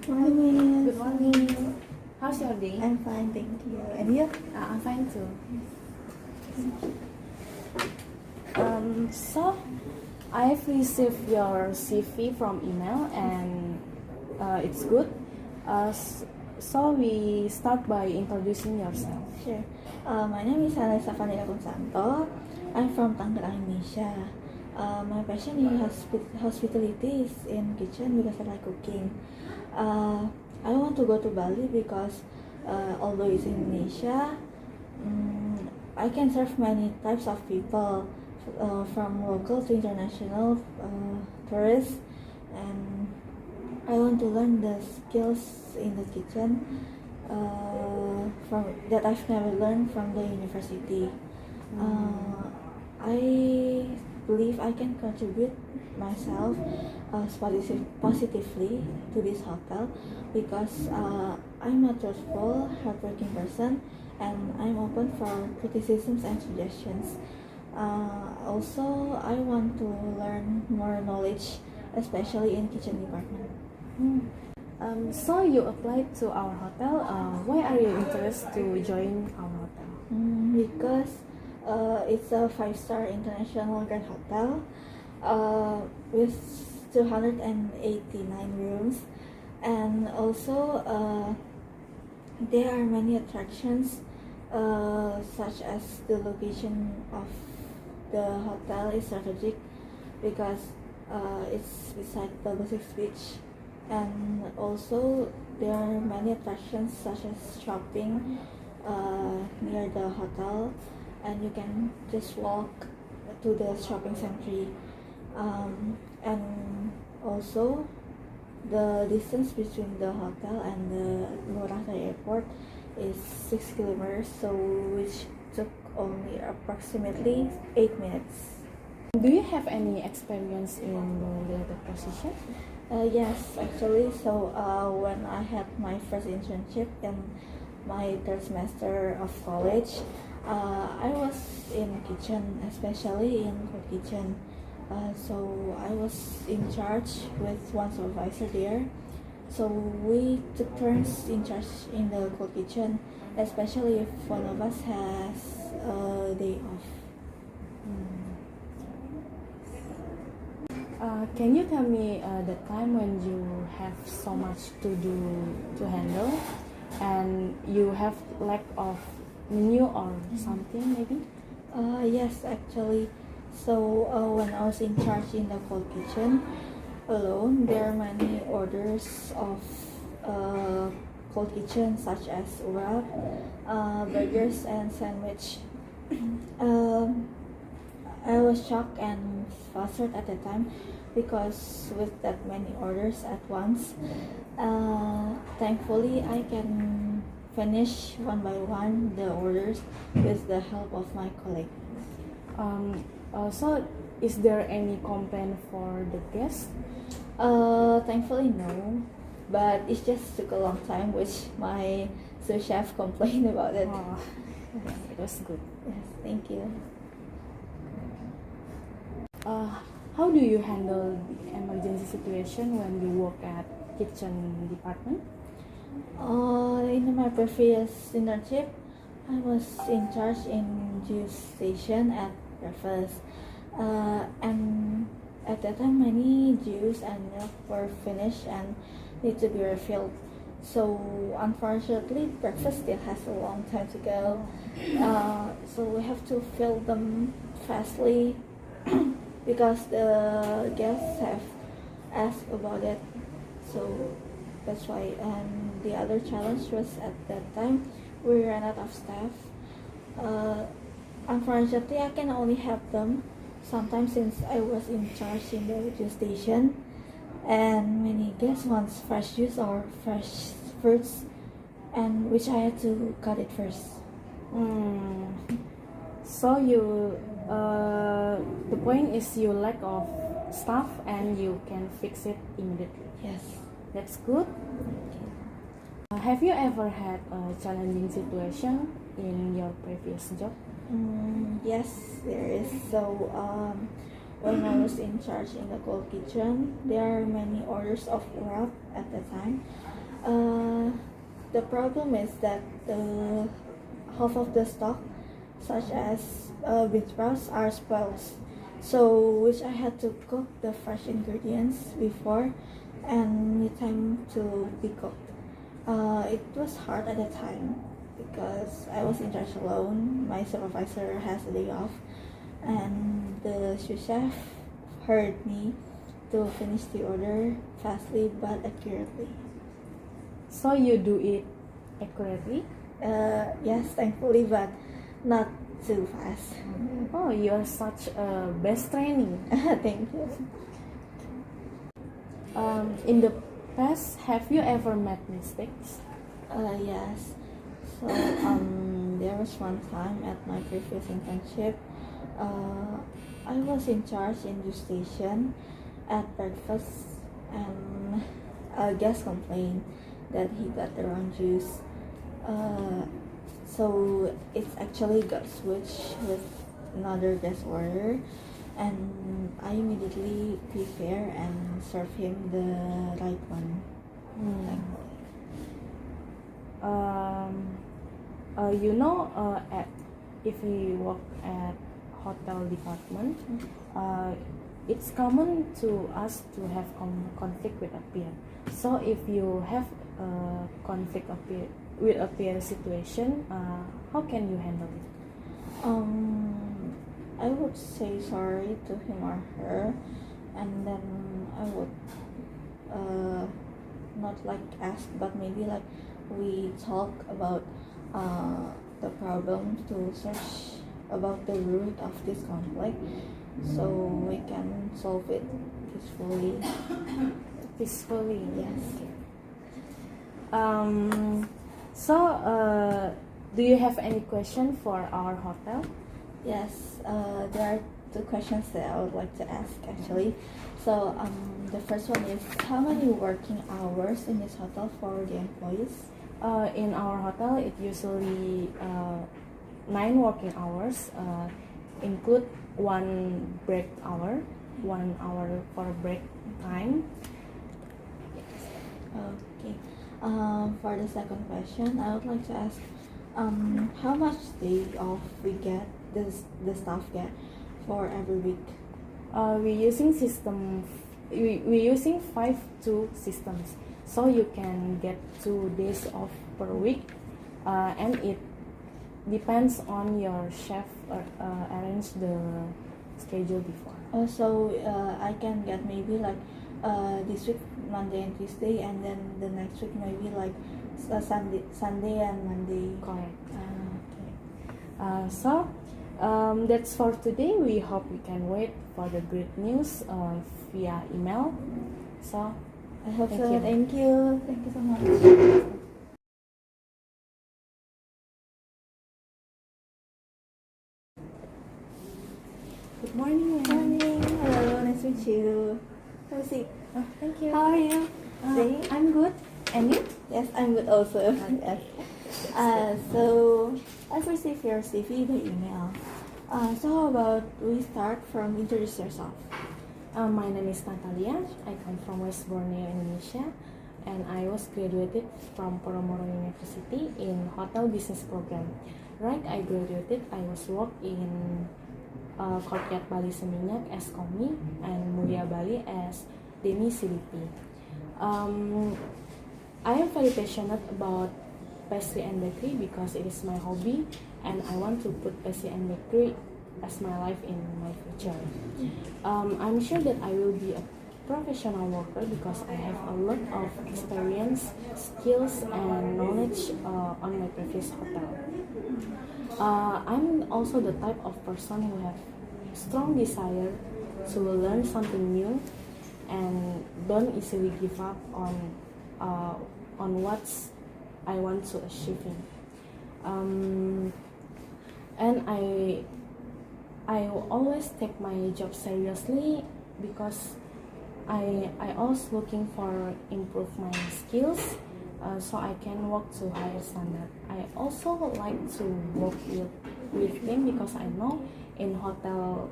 Morning. Good morning. How's your day? I'm fine, thank you. And you? I'm fine too. So I've received your CV from email and it's good. So we start by introducing yourself. Sure. My name is Hannalisa Vandika. I'm from Tangerang, Indonesia. My passion in hospitality is in kitchen because I like cooking. I want to go to Bali because although it's in Indonesia, I can serve many types of people, from local to international tourists, and I want to learn the skills in the kitchen from that I've never learned from the university. I believe I can contribute myself positively to this hotel because I'm a truthful, hardworking person, and I'm open for criticisms and suggestions. Also, I want to learn more knowledge, especially in kitchen department. So you applied to our hotel. Why are you interested to join our hotel? Because it's a 5-star international grand hotel with 289 rooms, and also there are many attractions, such as the location of the hotel is strategic because it's beside the Pacific Beach, and also there are many attractions such as shopping near the hotel, and you can just walk to the shopping center, and also the distance between the hotel and the Ngurah Rai airport is 6 kilometers, so which took only approximately 8 minutes. Do you have any experience in related position? Yes, actually. So when I had my first internship in my third semester of college, I was in kitchen, especially in food kitchen. So I was in charge with one supervisor there. So we took turns in charge in the cold kitchen, especially if one of us has a day off. Can you tell me the time when you have so much to handle and you have lack of menu or something maybe? Yes, actually. So when I was in charge in the cold kitchen alone, there are many orders of cold kitchen such as wrap, burgers, and sandwich. I was shocked and frustrated at the time because with that many orders at once, thankfully I can finish one by one the orders with the help of my colleagues. So is there any complaint for the guests? Thankfully no, but it just took a long time, which my sous chef complained about it. Oh, it was good. Yes, thank you. How do you handle the emergency situation when you work at kitchen department? In my previous internship, I was in charge in juice station at breakfast, and at that time many juice and milk were finished and need to be refilled. So unfortunately, breakfast still has a long time to go. So we have to fill them fastly because the guests have asked about it. So that's why. And the other challenge was at that time we ran out of staff. Unfortunately, I can only help them sometimes since I was in charge in the juice station, and many guests want fresh juice or fresh fruits, and which I had to cut it first. So you, the point is you lack of staff and you can fix it immediately. Yes. That's good. Have you ever had a challenging situation in your previous job? Yes, there is. So when I was in charge in the cold kitchen, there are many orders of wrap at the time, Uh, the problem is that half of the stock, such as bean sprouts, are spoiled. So, which I had to cook the fresh ingredients before and need time to be cooked. It was hard at the time because I was in charge alone. My supervisor has a day off, and the sous chef heard me to finish the order fastly but accurately. So you do it accurately? Yes, thankfully, but not too fast. Oh, you are such a best training. Thank you. In the past, have you ever made mistakes? Yes. So there was one time at my previous internship. I was in charge in the station at breakfast, and a guest complained that he got the wrong juice. So it's actually got switched with another guest order, and I immediately prepare and serve him the right one. Thankfully. If we work at hotel department, it's common to us to have conflict with a peer. So if you have a conflict with a peer situation, how can you handle it? I would say sorry to him or her, and then I would not like ask, but maybe like we talk about the problem to search about the root of this conflict, so we can solve it peacefully. Peacefully. Yes. Do you have any question for our hotel? Yes, there are two questions that I would like to ask actually. So the first one is, how many working hours in this hotel for the employees? In our hotel, it usually 9 working hours, include 1 break hour, 1 hour for break time. Okay. For the second question, I would like to ask, how much day off the staff get for every week? We using 5-2 systems, so you can get 2 days off per week, and it depends on your chef arrange the schedule before. Also, I can get maybe like this week Monday and Tuesday, and then the next week maybe like Sunday and Monday. Correct. Okay. That's for today. We hope we can wait for the great news via email. So I hope Thank so. you. Thank you. Thank you so much. good morning. Good morning. Hello. Nice to meet you. Have a seat. Thank you. How are you? Today? I'm good. And you? Yes, I'm good also. Yes. So I've received your CV by email. So how about we start from introduce yourself? My name is Natalia. I come from West Borneo, Indonesia, and I was graduated from Poromoro University in Hotel Business Program. Right, I graduated. I was worked in Courtyard Bali Seminyak as Komi and Mulia Bali as Demi CDP. I am very passionate about pastry and bakery because it is my hobby, and I want to put pastry and bakery as my life in my future. I'm sure that I will be a professional worker because I have a lot of experience, skills, and knowledge on my previous hotel. I'm also the type of person who have strong desire to learn something new and don't easily give up on what I want to achieve in. And I always take my job seriously because I always looking for improve my skills so I can work to higher standard. I also like to work with team because I know in hotel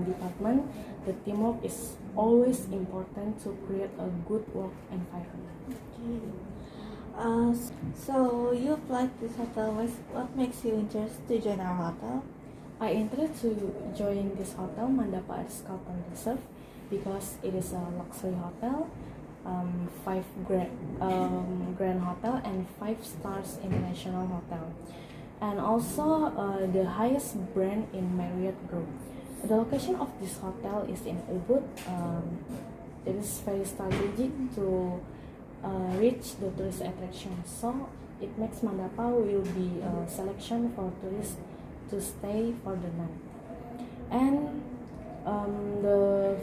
department the teamwork is always important to create a good work environment. Okay. So you applied this hotel. What makes you interested to join our hotel? I intended to join this hotel, Mandapa Sculptor Reserve, because it is a luxury hotel, five grand hotel and 5 stars international hotel, and also the highest brand in Marriott Group. The location of this hotel is in Ubud. It is very strategic to reach the tourist attraction, so it makes Mandapa will be a selection for tourists to stay for the night. And the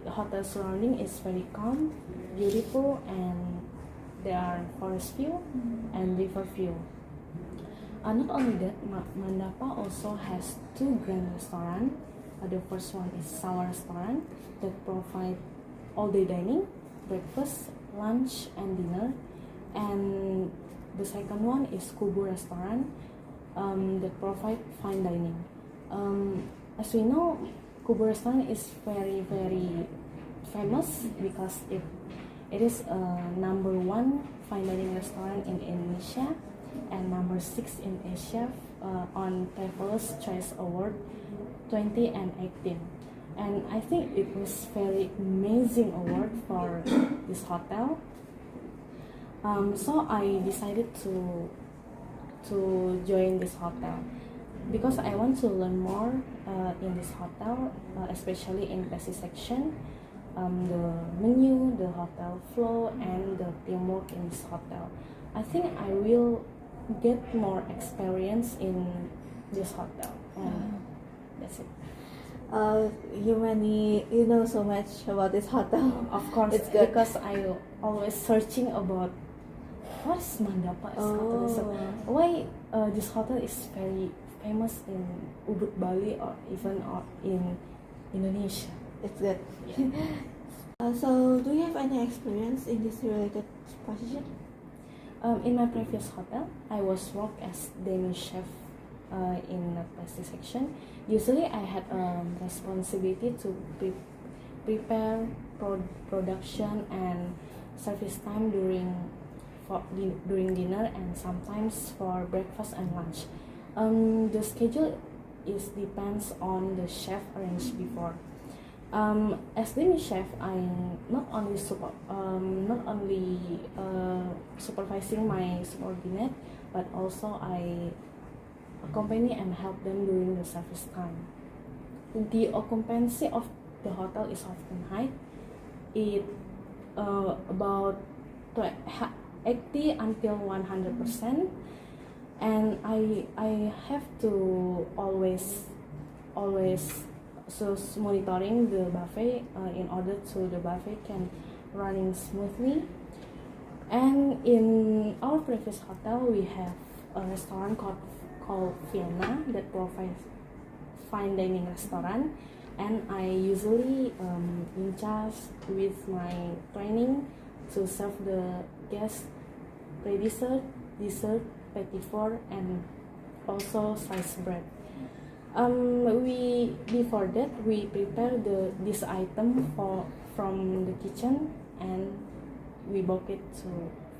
hotel surrounding is very calm, beautiful, and there are forest view and river view. Not only that, Mandapa also has 2 grand restaurants. The first one is Sour Restaurant that provide all-day dining, breakfast, lunch, and dinner. And the second one is Kubu Restaurant that provide fine dining. As we know, Kubu Restaurant is very famous because it is #1 fine dining restaurant in Indonesia and #6 in Asia on Traveler's Choice Award 2018. And I think it was very amazing award for this hotel. So I decided to join this hotel because I want to learn more in this hotel, especially in basic section, the menu, the hotel flow, and the teamwork in this hotel. I think I will get more experience in this hotel, and that's it. You know so much about this hotel. Of course, It's good. because I always searching about what's Mandapa Hotel. So why this hotel is very famous in Ubud, Bali, or even in Indonesia. It's good. Yeah. So do you have any experience in this related position? In my previous hotel, I was work as demi chef in the pastry section. Usually, I had responsibility to prepare production and service time during dinner and sometimes for breakfast and lunch. The schedule depends on the chef arranged before. As demi chef, I not only supervising my subordinate, but also I accompany and help them during the service time. The occupancy of the hotel is often high. It about 80 until 100%, and I have to always so monitoring the buffet in order to the buffet can running smoothly. And in our previous hotel, we have a restaurant called Vienna that provides fine dining restaurant, and I usually in charge with my training to serve the guests pre-dessert, dessert, petit four, and also sliced bread. Before that we prepare this item from the kitchen, and we brought it to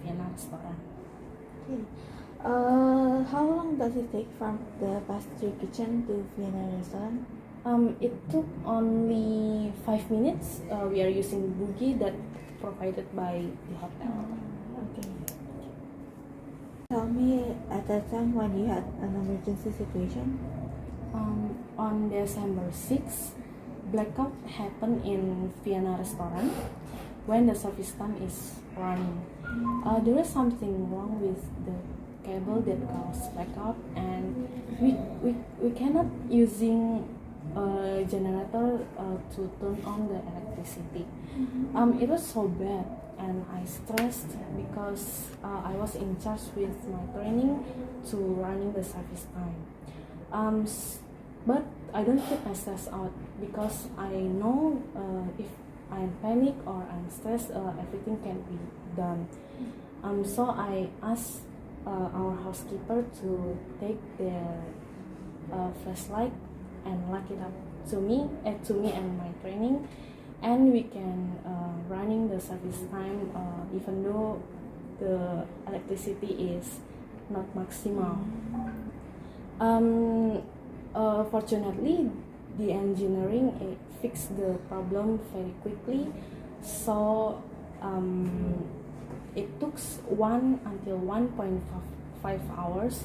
Vienna restaurant. Okay. How long does it take from the pastry kitchen to Vienna restaurant? It took only 5 minutes. We are using buggy that provided by the hotel. Okay. Tell me at that time when you had an emergency situation. On December 6, blackout happened in Vienna restaurant when the service time is running. There is something wrong with the cable that caused blackout, and we cannot using a generator to turn on the electricity. It was so bad, and I stressed because I was in charge with my training to running the service time. But I don't keep my stress out because I know if I'm panic or I'm stressed, everything can be done. So I asked our housekeeper to take their flashlight and light it up to me and my training. and we can running the service time even though the electricity is not maximal. Fortunately, the engineering fixed the problem very quickly, so it took 1 until 1.5 hours.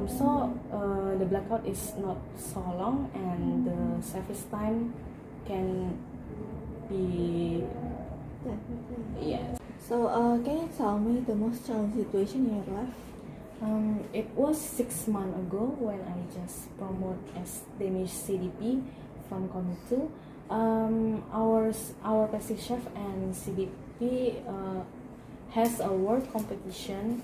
So the blackout is not so long, and the service time can be yes. So, can you tell me the most challenging situation in your life? It was 6 months ago when I just promoted as Danish CDP from Commit 2. Our pastry chef and CDP has a world competition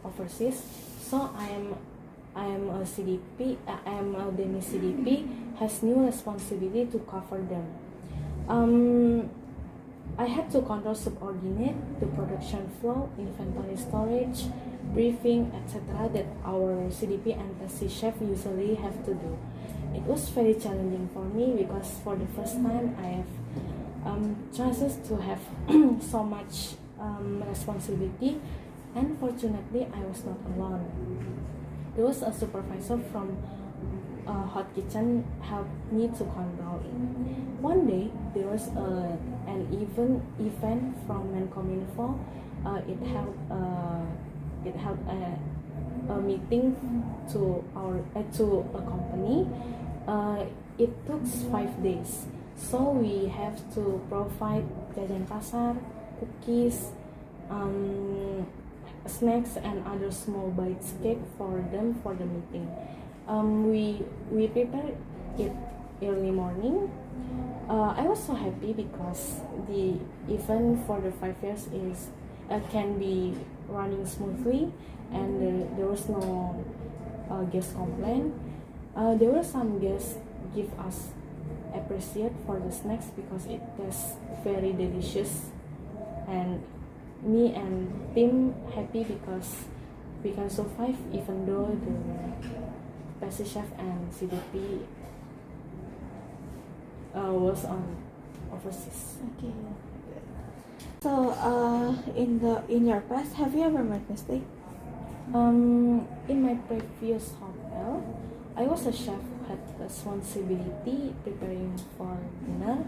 overseas. So I am a CDP. I am a Danish CDP has new responsibility to cover them. I had to control subordinate the production flow, inventory storage, briefing, etc. that our CDP and pastry chef usually have to do. It was very challenging for me because for the first time I have chances to have so much responsibility, and fortunately I was not alone. There was a supervisor from hot kitchen helped me to control it. One day there was an event from Menkominfo. It held a meeting to a company. It took 5 days, so we have to provide jajan pasar, cookies, snacks, and other small bites cake for them for the meeting. We prepared it early morning. I was so happy because the event for the 5 years is can be running smoothly, and there was no guest complaint. There were some guests give us appreciate for the snacks because it tastes very delicious, and me and team happy because we can survive even though the pastry chef and CDP was on overseas. Okay. So, in your past, have you ever made mistake? In my previous hotel, I was a chef who had responsibility preparing for dinner.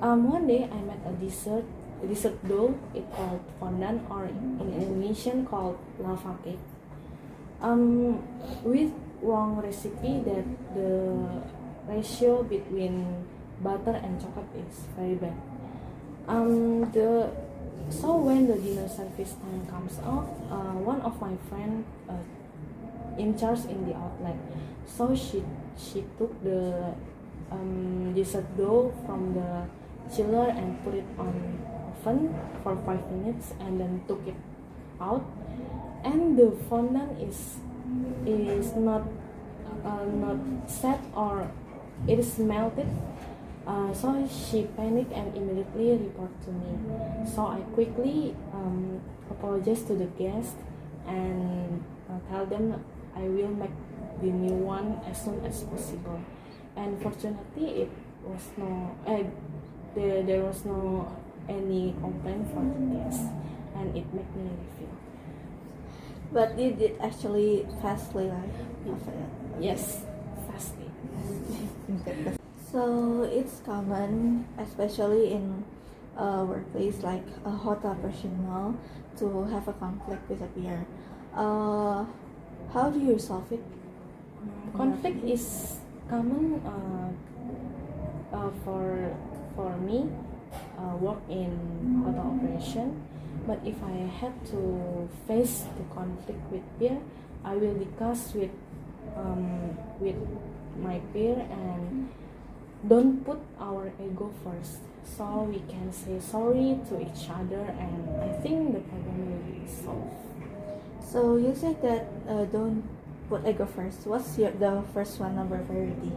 One day I made a dessert dough. It called fondant, or in Indonesian called lava cake. With wrong recipe that the ratio between butter and chocolate is very bad. So when the dinner service time comes up, one of my friend in charge in the outlet, so she took the dessert dough from the chiller and put it on oven for 5 minutes, and then took it out, and the fondant is not set, or it is melted. So she panicked and immediately reported to me. So I quickly apologized to the guest and tell them I will make the new one as soon as possible. And fortunately, there was no any complaint from the guest, and it made me feel. But you did actually fastly, like Yes, fastly. So it's common, especially in a workplace like a hotel personnel, to have a conflict with a peer. How do you resolve it? Conflict is common for me. Work in hotel operation, but if I had to face the conflict with peer, I will discuss with my peer and don't put our ego first, so we can say sorry to each other, and I think the problem will be solved. So you said that don't put ego first. What's the first one number priority?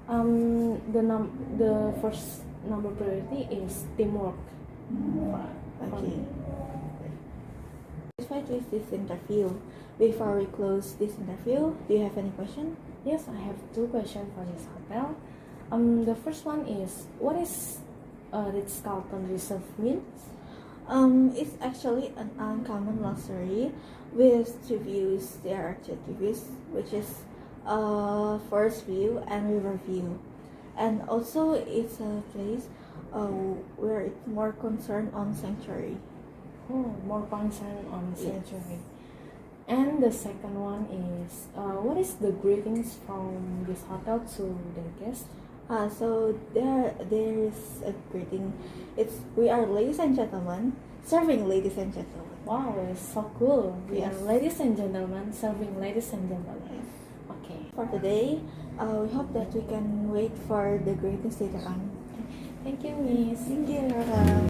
The first number priority is teamwork. Okay. Satisfied with this interview. Before we close this interview, do you have any question? Yes, I have 2 questions for this hotel. The first one is, what is Ritz-Carlton Reserve means? It's actually an uncommon luxury with two views. There are two views, which is forest view and river view, and also it's a place where it's more concerned on sanctuary. Oh, more concern on sanctuary. And the second one is, what is the greetings from this hotel to the guests? So there is a greeting. It's we are ladies and gentlemen serving ladies and gentlemen. Wow, it's so cool. We Yes. are ladies and gentlemen serving ladies and gentlemen. Okay. For today, we hope that we can wait for the greetings later on. Thank you, Miss. Thank you.